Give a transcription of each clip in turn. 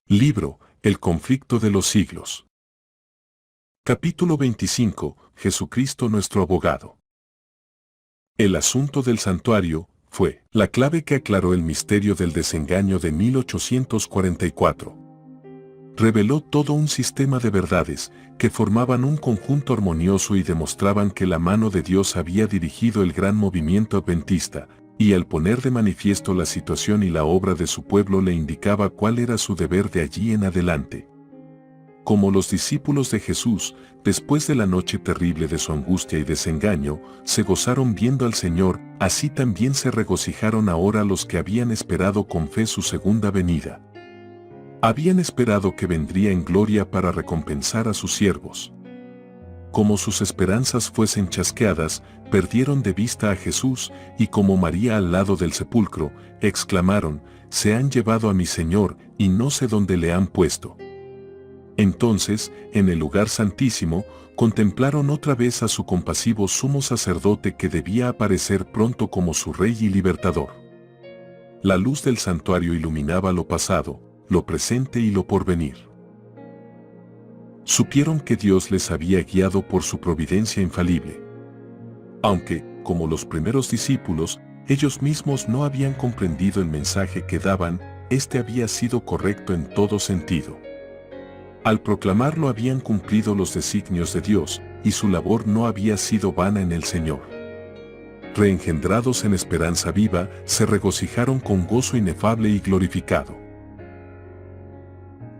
Libro, El conflicto de los siglos. Capítulo 25, Jesucristo nuestro abogado. El asunto del santuario fue la clave que aclaró el misterio del desengaño de 1844. Reveló todo un sistema de verdades que formaban un conjunto armonioso y demostraban que la mano de Dios había dirigido el gran movimiento adventista, y al poner de manifiesto la situación y la obra de su pueblo le indicaba cuál era su deber de allí en adelante. Como los discípulos de Jesús, después de la noche terrible de su angustia y desengaño, se gozaron viendo al Señor, así también se regocijaron ahora los que habían esperado con fe su segunda venida. Habían esperado que vendría en gloria para recompensar a sus siervos. Como sus esperanzas fuesen chasqueadas, perdieron de vista a Jesús, y como María al lado del sepulcro, exclamaron: «Se han llevado a mi Señor, y no sé dónde le han puesto». Entonces, en el lugar santísimo, contemplaron otra vez a su compasivo sumo sacerdote que debía aparecer pronto como su Rey y Libertador. La luz del santuario iluminaba lo pasado, lo presente y lo porvenir. Supieron que Dios les había guiado por su providencia infalible. Aunque, como los primeros discípulos, ellos mismos no habían comprendido el mensaje que daban, este había sido correcto en todo sentido. Al proclamarlo habían cumplido los designios de Dios, y su labor no había sido vana en el Señor. Reengendrados en esperanza viva, se regocijaron con gozo inefable y glorificado.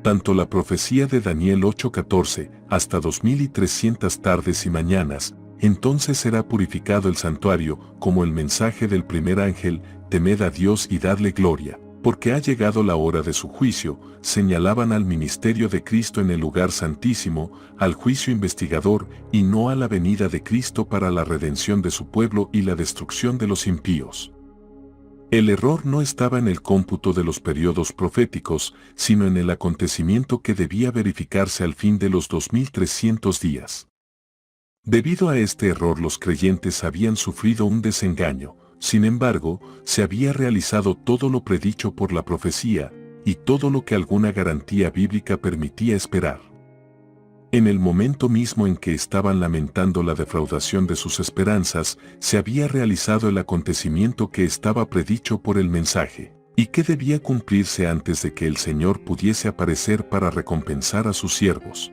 Tanto la profecía de Daniel 8:14, hasta 2300 tardes y mañanas, entonces será purificado el santuario, como el mensaje del primer ángel, temed a Dios y dadle gloria, porque ha llegado la hora de su juicio, señalaban al ministerio de Cristo en el lugar santísimo, al juicio investigador, y no a la venida de Cristo para la redención de su pueblo y la destrucción de los impíos. El error no estaba en el cómputo de los periodos proféticos, sino en el acontecimiento que debía verificarse al fin de los 2300 días. Debido a este error los creyentes habían sufrido un desengaño, sin embargo, se había realizado todo lo predicho por la profecía, y todo lo que alguna garantía bíblica permitía esperar. En el momento mismo en que estaban lamentando la defraudación de sus esperanzas, se había realizado el acontecimiento que estaba predicho por el mensaje, y que debía cumplirse antes de que el Señor pudiese aparecer para recompensar a sus siervos.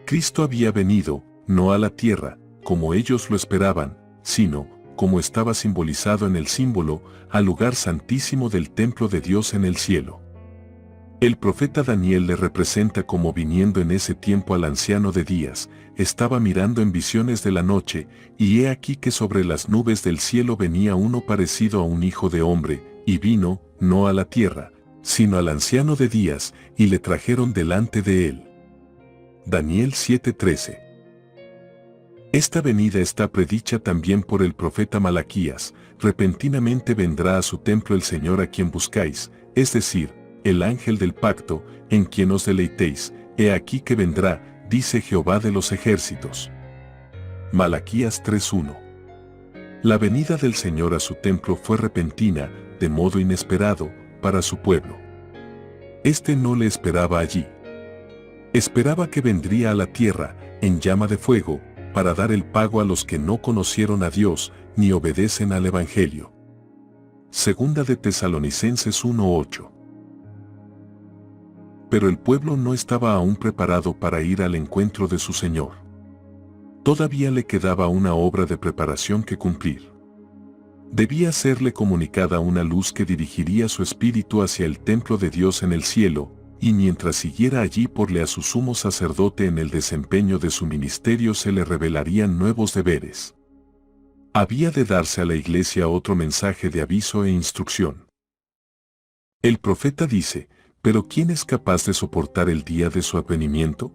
Cristo había venido, no a la tierra, como ellos lo esperaban, sino, como estaba simbolizado en el símbolo, al lugar santísimo del templo de Dios en el cielo. El profeta Daniel le representa como viniendo en ese tiempo al anciano de días, estaba mirando en visiones de la noche, y he aquí que sobre las nubes del cielo venía uno parecido a un hijo de hombre, y vino, no a la tierra, sino al anciano de días, y le trajeron delante de él. Daniel 7:13. Esta venida está predicha también por el profeta Malaquías: repentinamente vendrá a su templo el Señor a quien buscáis, es decir, el ángel del pacto, en quien os deleitéis, he aquí que vendrá, dice Jehová de los ejércitos. Malaquías 3:1. La venida del Señor a su templo fue repentina, de modo inesperado, para su pueblo. Este no le esperaba allí. Esperaba que vendría a la tierra, en llama de fuego, para dar el pago a los que no conocieron a Dios, ni obedecen al Evangelio. Segunda de Tesalonicenses 1:8. Pero el pueblo no estaba aún preparado para ir al encuentro de su Señor. Todavía le quedaba una obra de preparación que cumplir. Debía serle comunicada una luz que dirigiría su espíritu hacia el templo de Dios en el cielo, y mientras siguiera allí porle a su sumo sacerdote en el desempeño de su ministerio se le revelarían nuevos deberes. Había de darse a la iglesia otro mensaje de aviso e instrucción. El profeta dice: «Pero ¿quién es capaz de soportar el día de su advenimiento?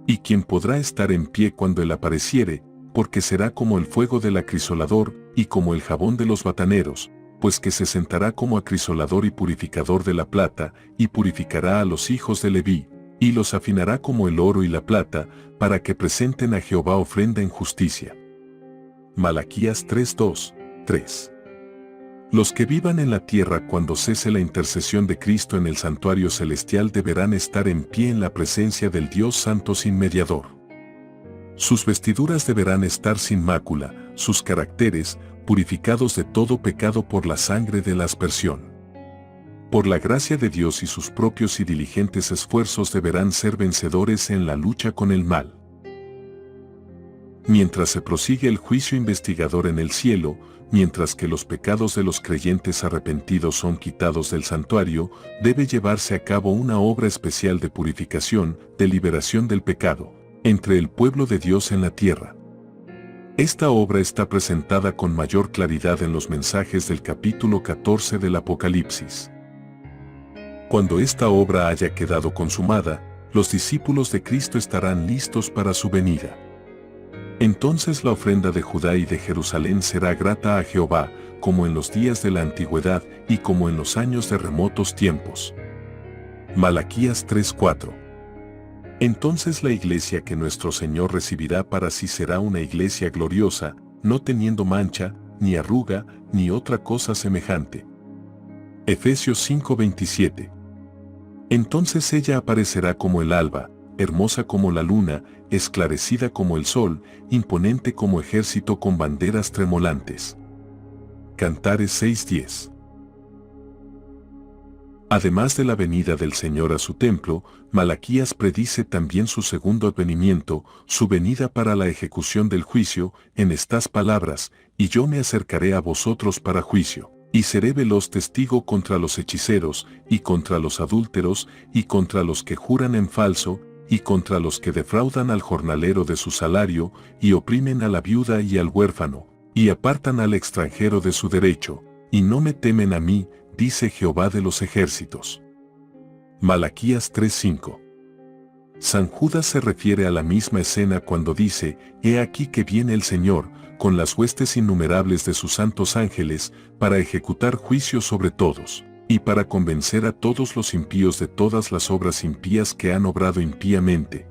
¿Y quién podrá estar en pie cuando él apareciere? Porque será como el fuego del acrisolador, y como el jabón de los bataneros, pues que se sentará como acrisolador y purificador de la plata, y purificará a los hijos de Leví, y los afinará como el oro y la plata, para que presenten a Jehová ofrenda en justicia». Malaquías 3:2, 3. Los que vivan en la tierra cuando cese la intercesión de Cristo en el santuario celestial deberán estar en pie en la presencia del Dios Santo sin mediador. Sus vestiduras deberán estar sin mácula, sus caracteres, purificados de todo pecado por la sangre de la aspersión. Por la gracia de Dios y sus propios y diligentes esfuerzos deberán ser vencedores en la lucha con el mal. Mientras se prosigue el juicio investigador en el cielo, mientras que los pecados de los creyentes arrepentidos son quitados del santuario, debe llevarse a cabo una obra especial de purificación, de liberación del pecado, entre el pueblo de Dios en la tierra. Esta obra está presentada con mayor claridad en los mensajes del capítulo 14 del Apocalipsis. Cuando esta obra haya quedado consumada, los discípulos de Cristo estarán listos para su venida. Entonces la ofrenda de Judá y de Jerusalén será grata a Jehová, como en los días de la antigüedad y como en los años de remotos tiempos. Malaquías 3:4. Entonces la iglesia que nuestro Señor recibirá para sí será una iglesia gloriosa, no teniendo mancha, ni arruga, ni otra cosa semejante. Efesios 5:27. Entonces ella aparecerá como el alba, hermosa como la luna, esclarecida como el sol, imponente como ejército con banderas tremolantes. Cantares 6:10. Además de la venida del Señor a su templo, Malaquías predice también su segundo advenimiento, su venida para la ejecución del juicio, en estas palabras: y yo me acercaré a vosotros para juicio, y seré veloz testigo contra los hechiceros, y contra los adúlteros, y contra los que juran en falso, y contra los que defraudan al jornalero de su salario, y oprimen a la viuda y al huérfano, y apartan al extranjero de su derecho, y no me temen a mí, dice Jehová de los ejércitos. Malaquías 3:5. San Judas se refiere a la misma escena cuando dice: He aquí que viene el Señor, con las huestes innumerables de sus santos ángeles, para ejecutar juicio sobre todos, y para convencer a todos los impíos de todas las obras impías que han obrado impíamente.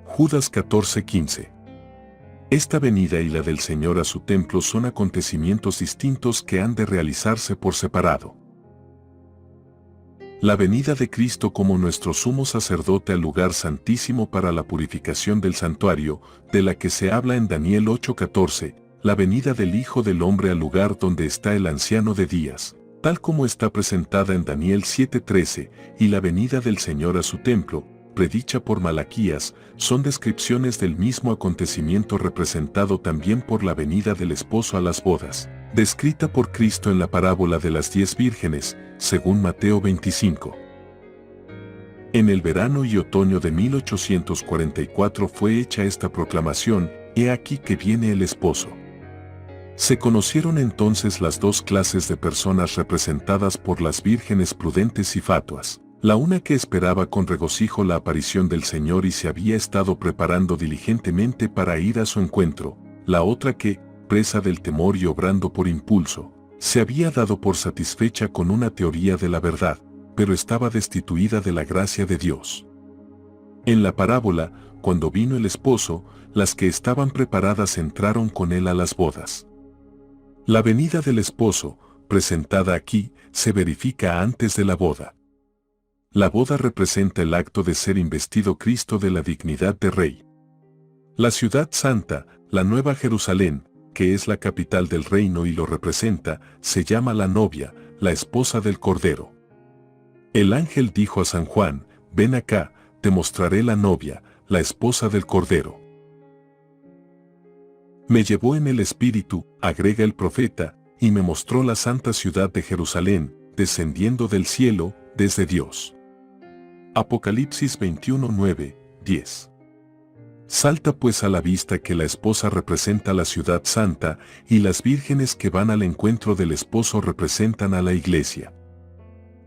Judas 14:15. Esta venida y la del Señor a su templo son acontecimientos distintos que han de realizarse por separado. La venida de Cristo como nuestro sumo sacerdote al lugar santísimo para la purificación del santuario, de la que se habla en Daniel 8:14, la venida del Hijo del Hombre al lugar donde está el anciano de días, tal como está presentada en Daniel 7:13, y la venida del Señor a su templo, predicha por Malaquías, son descripciones del mismo acontecimiento representado también por la venida del esposo a las bodas, descrita por Cristo en la parábola de las 10 vírgenes, según Mateo 25. En el verano y otoño de 1844 fue hecha esta proclamación: He aquí que viene el esposo. Se conocieron entonces las dos clases de personas representadas por las vírgenes prudentes y fatuas. La una que esperaba con regocijo la aparición del Señor y se había estado preparando diligentemente para ir a su encuentro, la otra que, presa del temor y obrando por impulso, se había dado por satisfecha con una teoría de la verdad, pero estaba destituida de la gracia de Dios. En la parábola, cuando vino el esposo, las que estaban preparadas entraron con él a las bodas. La venida del esposo, presentada aquí, se verifica antes de la boda. La boda representa el acto de ser investido Cristo de la dignidad de Rey. La ciudad santa, la Nueva Jerusalén, que es la capital del reino y lo representa, se llama la novia, la esposa del Cordero. El ángel dijo a San Juan: Ven acá, te mostraré la novia, la esposa del Cordero. Me llevó en el espíritu, agrega el profeta, y me mostró la santa ciudad de Jerusalén, descendiendo del cielo, desde Dios. Apocalipsis 21:9, 10. Salta pues a la vista que la esposa representa la ciudad santa, y las vírgenes que van al encuentro del esposo representan a la iglesia.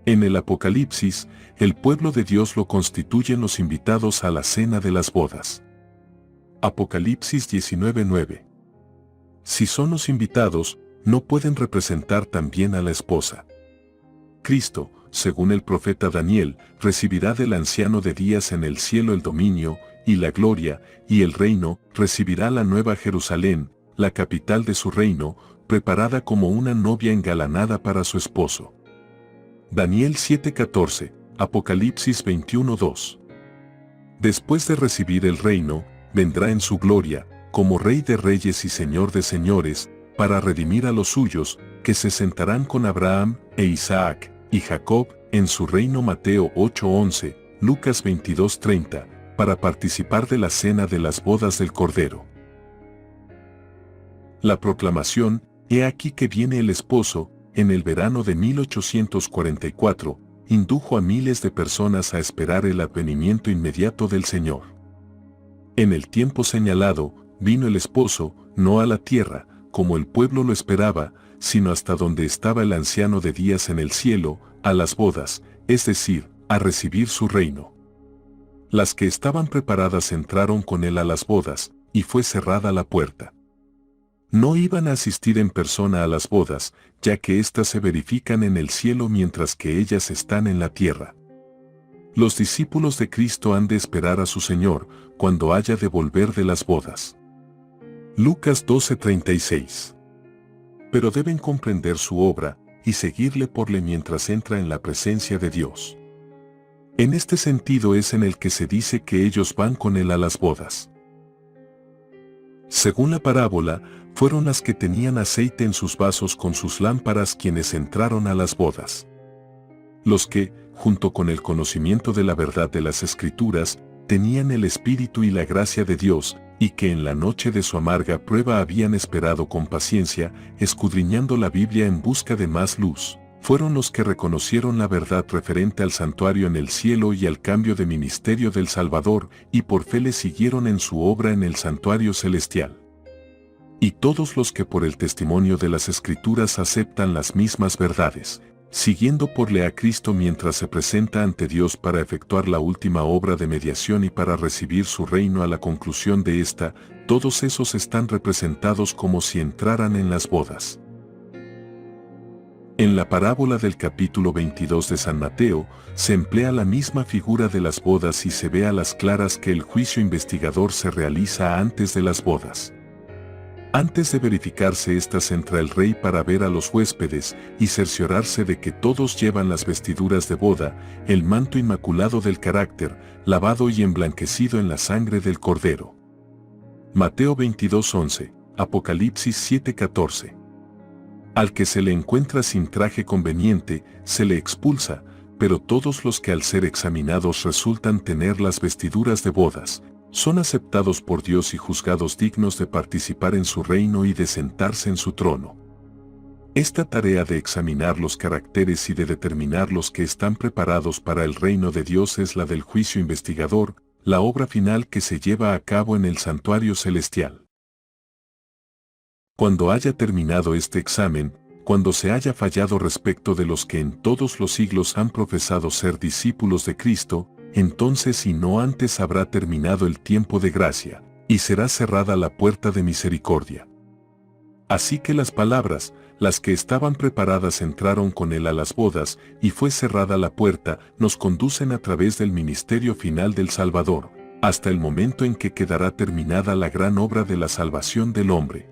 En el Apocalipsis, el pueblo de Dios lo constituyen los invitados a la cena de las bodas. Apocalipsis 19:9. Si son los invitados, no pueden representar también a la esposa. Cristo, según el profeta Daniel, recibirá del anciano de días en el cielo el dominio, y la gloria, y el reino, recibirá la nueva Jerusalén, la capital de su reino, preparada como una novia engalanada para su esposo. Daniel 7:14, Apocalipsis 21:2. Después de recibir el reino, vendrá en su gloria, como Rey de reyes y Señor de señores, para redimir a los suyos, que se sentarán con Abraham e Isaac y Jacob en su reino. Mateo 8:11, Lucas 22:30, para participar de la cena de las bodas del Cordero. La proclamación, «He aquí que viene el esposo», en el verano de 1844, indujo a miles de personas a esperar el advenimiento inmediato del Señor. En el tiempo señalado, vino el esposo, no a la tierra, como el pueblo lo esperaba, sino hasta donde estaba el anciano de días en el cielo, a las bodas, es decir, a recibir su reino. Las que estaban preparadas entraron con él a las bodas, y fue cerrada la puerta. No iban a asistir en persona a las bodas, ya que éstas se verifican en el cielo mientras que ellas están en la tierra. Los discípulos de Cristo han de esperar a su Señor, cuando haya de volver de las bodas. Lucas 12:36. Pero deben comprender su obra, y seguirle por mientras entra en la presencia de Dios. En este sentido es en el que se dice que ellos van con él a las bodas. Según la parábola, fueron las que tenían aceite en sus vasos con sus lámparas quienes entraron a las bodas. Los que, junto con el conocimiento de la verdad de las Escrituras, tenían el Espíritu y la gracia de Dios, y que en la noche de su amarga prueba habían esperado con paciencia, escudriñando la Biblia en busca de más luz, fueron los que reconocieron la verdad referente al santuario en el cielo y al cambio de ministerio del Salvador, y por fe le siguieron en su obra en el santuario celestial. Y todos los que por el testimonio de las Escrituras aceptan las mismas verdades, siguiendo por le a Cristo mientras se presenta ante Dios para efectuar la última obra de mediación y para recibir su reino a la conclusión de esta, todos esos están representados como si entraran en las bodas. En la parábola del capítulo 22 de San Mateo, se emplea la misma figura de las bodas y se ve a las claras que el juicio investigador se realiza antes de las bodas. Antes de verificarse estas entra el rey para ver a los huéspedes y cerciorarse de que todos llevan las vestiduras de boda, el manto inmaculado del carácter, lavado y emblanquecido en la sangre del Cordero. Mateo 22:11, Apocalipsis 7:14. Al que se le encuentra sin traje conveniente, se le expulsa, pero todos los que al ser examinados resultan tener las vestiduras de bodas, son aceptados por Dios y juzgados dignos de participar en su reino y de sentarse en su trono. Esta tarea de examinar los caracteres y de determinar los que están preparados para el reino de Dios es la del juicio investigador, la obra final que se lleva a cabo en el santuario celestial. Cuando haya terminado este examen, cuando se haya fallado respecto de los que en todos los siglos han profesado ser discípulos de Cristo, entonces y no antes habrá terminado el tiempo de gracia, y será cerrada la puerta de misericordia. Así que las palabras, las que estaban preparadas entraron con él a las bodas, y fue cerrada la puerta, nos conducen a través del ministerio final del Salvador, hasta el momento en que quedará terminada la gran obra de la salvación del hombre.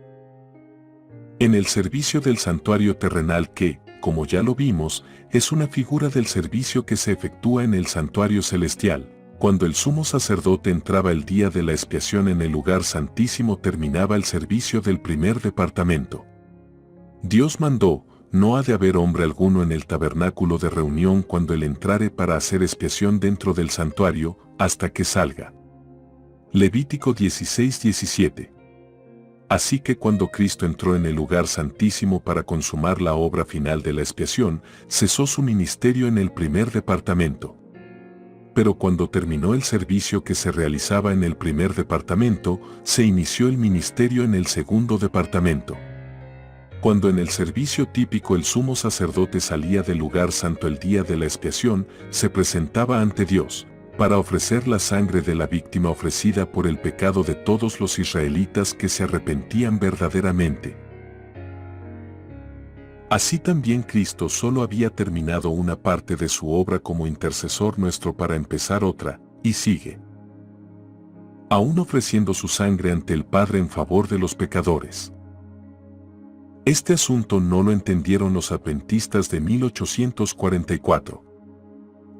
En el servicio del santuario terrenal que, como ya lo vimos, es una figura del servicio que se efectúa en el santuario celestial. Cuando el sumo sacerdote entraba el día de la expiación en el lugar santísimo terminaba el servicio del primer departamento. Dios mandó, no ha de haber hombre alguno en el tabernáculo de reunión cuando él entrare para hacer expiación dentro del santuario, hasta que salga. Levítico 16:17. Así que cuando Cristo entró en el lugar santísimo para consumar la obra final de la expiación, cesó su ministerio en el primer departamento. Pero cuando terminó el servicio que se realizaba en el primer departamento, se inició el ministerio en el segundo departamento. Cuando en el servicio típico el sumo sacerdote salía del lugar santo el día de la expiación, se presentaba ante Dios, para ofrecer la sangre de la víctima ofrecida por el pecado de todos los israelitas que se arrepentían verdaderamente. Así también Cristo solo había terminado una parte de su obra como intercesor nuestro para empezar otra, y sigue aún ofreciendo su sangre ante el Padre en favor de los pecadores. Este asunto no lo entendieron los adventistas de 1844.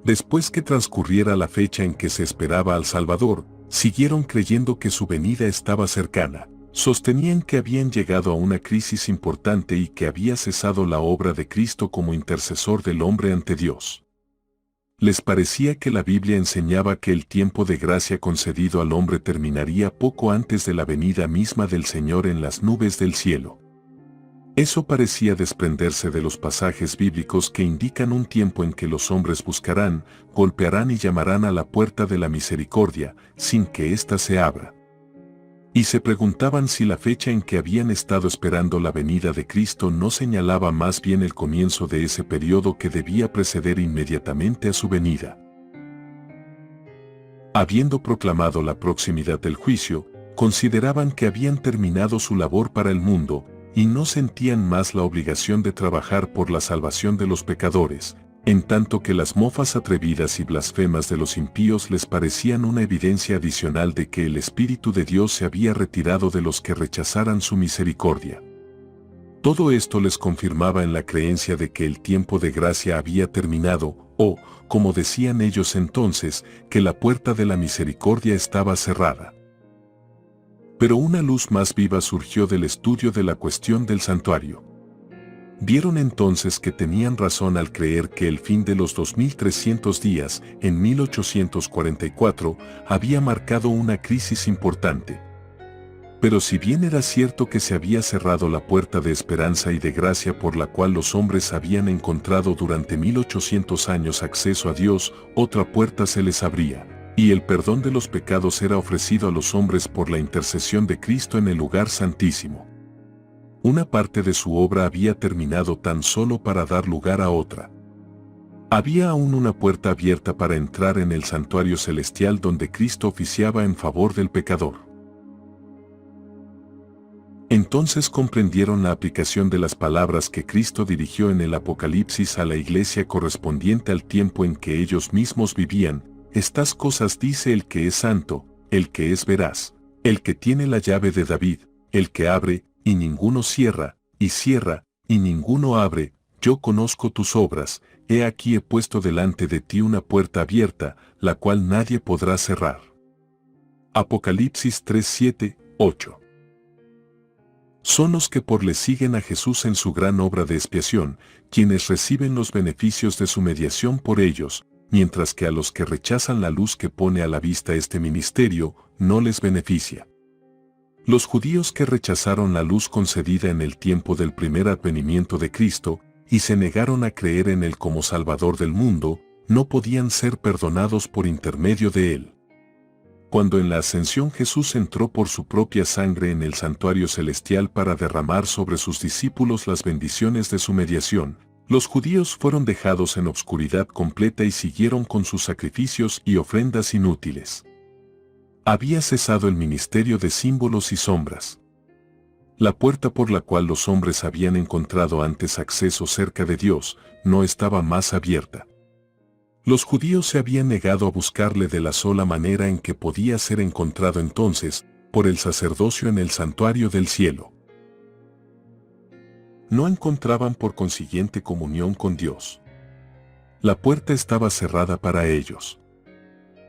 Después que transcurriera la fecha en que se esperaba al Salvador, siguieron creyendo que su venida estaba cercana. Sostenían que habían llegado a una crisis importante y que había cesado la obra de Cristo como intercesor del hombre ante Dios. Les parecía que la Biblia enseñaba que el tiempo de gracia concedido al hombre terminaría poco antes de la venida misma del Señor en las nubes del cielo. Eso parecía desprenderse de los pasajes bíblicos que indican un tiempo en que los hombres buscarán, golpearán y llamarán a la puerta de la misericordia, sin que ésta se abra. Y se preguntaban si la fecha en que habían estado esperando la venida de Cristo no señalaba más bien el comienzo de ese periodo que debía preceder inmediatamente a su venida. Habiendo proclamado la proximidad del juicio, consideraban que habían terminado su labor para el mundo, y no sentían más la obligación de trabajar por la salvación de los pecadores, en tanto que las mofas atrevidas y blasfemas de los impíos les parecían una evidencia adicional de que el Espíritu de Dios se había retirado de los que rechazaran su misericordia. Todo esto les confirmaba en la creencia de que el tiempo de gracia había terminado, o, como decían ellos entonces, que la puerta de la misericordia estaba cerrada. Pero una luz más viva surgió del estudio de la cuestión del santuario. Vieron entonces que tenían razón al creer que el fin de los 2300 días, en 1844, había marcado una crisis importante. Pero si bien era cierto que se había cerrado la puerta de esperanza y de gracia por la cual los hombres habían encontrado durante 1800 años acceso a Dios, otra puerta se les abría, y el perdón de los pecados era ofrecido a los hombres por la intercesión de Cristo en el lugar santísimo. Una parte de su obra había terminado tan solo para dar lugar a otra. Había aún una puerta abierta para entrar en el santuario celestial donde Cristo oficiaba en favor del pecador. Entonces comprendieron la aplicación de las palabras que Cristo dirigió en el Apocalipsis a la iglesia correspondiente al tiempo en que ellos mismos vivían. Estas cosas dice el que es santo, el que es veraz, el que tiene la llave de David, el que abre, y ninguno cierra, y ninguno abre. Yo conozco tus obras, he aquí he puesto delante de ti una puerta abierta, la cual nadie podrá cerrar. Apocalipsis 3, 7, 8. Son los que por le siguen a Jesús en su gran obra de expiación, quienes reciben los beneficios de su mediación por ellos, mientras que a los que rechazan la luz que pone a la vista este ministerio, no les beneficia. Los judíos que rechazaron la luz concedida en el tiempo del primer advenimiento de Cristo, y se negaron a creer en Él como Salvador del mundo, no podían ser perdonados por intermedio de Él. Cuando en la ascensión Jesús entró por su propia sangre en el santuario celestial para derramar sobre sus discípulos las bendiciones de su mediación, los judíos fueron dejados en obscuridad completa y siguieron con sus sacrificios y ofrendas inútiles. Había cesado el ministerio de símbolos y sombras. La puerta por la cual los hombres habían encontrado antes acceso cerca de Dios, no estaba más abierta. Los judíos se habían negado a buscarle de la sola manera en que podía ser encontrado entonces, por el sacerdocio en el santuario del cielo. No encontraban por consiguiente comunión con Dios. La puerta estaba cerrada para ellos.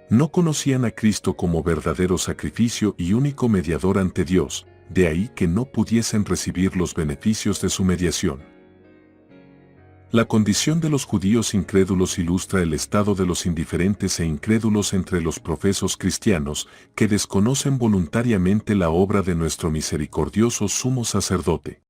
No conocían a Cristo como verdadero sacrificio y único mediador ante Dios, de ahí que no pudiesen recibir los beneficios de su mediación. La condición de los judíos incrédulos ilustra el estado de los indiferentes e incrédulos entre los profesos cristianos, que desconocen voluntariamente la obra de nuestro misericordioso sumo sacerdote.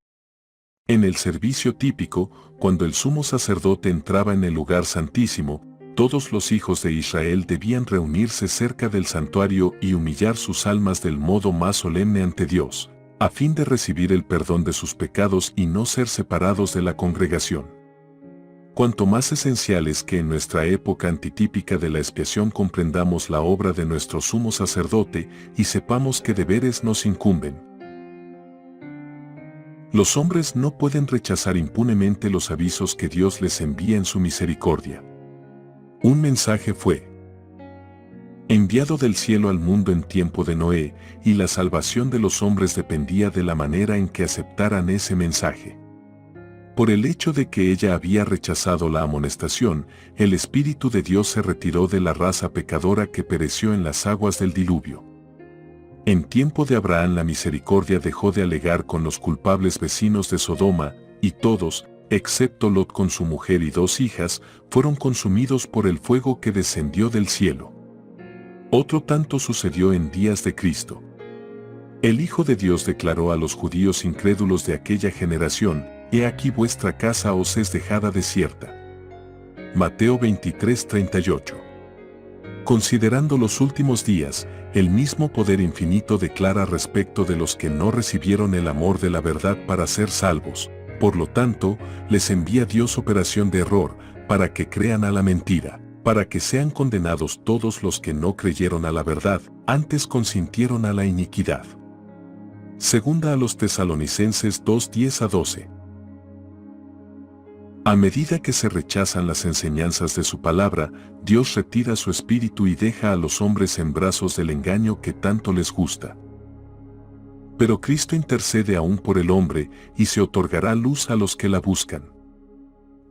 En el servicio típico, cuando el sumo sacerdote entraba en el lugar santísimo, todos los hijos de Israel debían reunirse cerca del santuario y humillar sus almas del modo más solemne ante Dios, a fin de recibir el perdón de sus pecados y no ser separados de la congregación. Cuanto más esencial es que en nuestra época antitípica de la expiación comprendamos la obra de nuestro sumo sacerdote y sepamos qué deberes nos incumben. Los hombres no pueden rechazar impunemente los avisos que Dios les envía en su misericordia. Un mensaje fue: enviado del cielo al mundo en tiempo de Noé, y la salvación de los hombres dependía de la manera en que aceptaran ese mensaje. Por el hecho de que ella había rechazado la amonestación, el Espíritu de Dios se retiró de la raza pecadora que pereció en las aguas del diluvio. En tiempo de Abraham la misericordia dejó de alegar con los culpables vecinos de Sodoma, y todos, excepto Lot con su mujer y 2 hijas, fueron consumidos por el fuego que descendió del cielo. Otro tanto sucedió en días de Cristo. El Hijo de Dios declaró a los judíos incrédulos de aquella generación: «He aquí vuestra casa os es dejada desierta». Mateo 23:38. Considerando los últimos días, el mismo poder infinito declara respecto de los que no recibieron el amor de la verdad para ser salvos: «Por lo tanto, les envía Dios operación de error, para que crean a la mentira, para que sean condenados todos los que no creyeron a la verdad, antes consintieron a la iniquidad». Segunda a los Tesalonicenses 2:10-12. A medida que se rechazan las enseñanzas de su palabra, Dios retira su espíritu y deja a los hombres en brazos del engaño que tanto les gusta. Pero Cristo intercede aún por el hombre, y se otorgará luz a los que la buscan.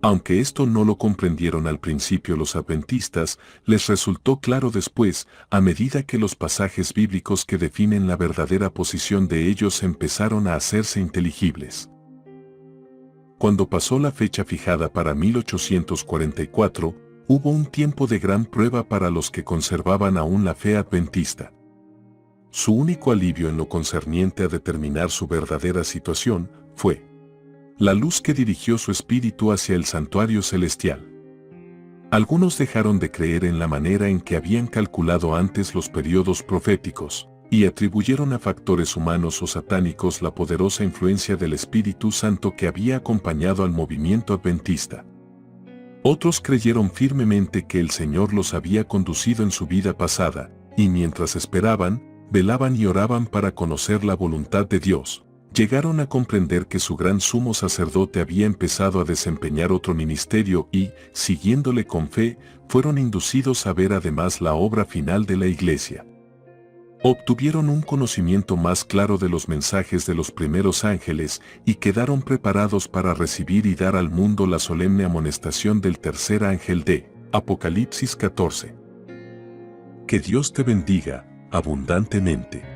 Aunque esto no lo comprendieron al principio los adventistas, les resultó claro después, a medida que los pasajes bíblicos que definen la verdadera posición de ellos empezaron a hacerse inteligibles. Cuando pasó la fecha fijada para 1844, hubo un tiempo de gran prueba para los que conservaban aún la fe adventista. Su único alivio en lo concerniente a determinar su verdadera situación fue la luz que dirigió su espíritu hacia el santuario celestial. Algunos dejaron de creer en la manera en que habían calculado antes los periodos proféticos, y atribuyeron a factores humanos o satánicos la poderosa influencia del Espíritu Santo que había acompañado al movimiento adventista. Otros creyeron firmemente que el Señor los había conducido en su vida pasada, y mientras esperaban, velaban y oraban para conocer la voluntad de Dios, llegaron a comprender que su gran sumo sacerdote había empezado a desempeñar otro ministerio y, siguiéndole con fe, fueron inducidos a ver además la obra final de la Iglesia. Obtuvieron un conocimiento más claro de los mensajes de los primeros ángeles y quedaron preparados para recibir y dar al mundo la solemne amonestación del tercer ángel de Apocalipsis 14. Que Dios te bendiga abundantemente.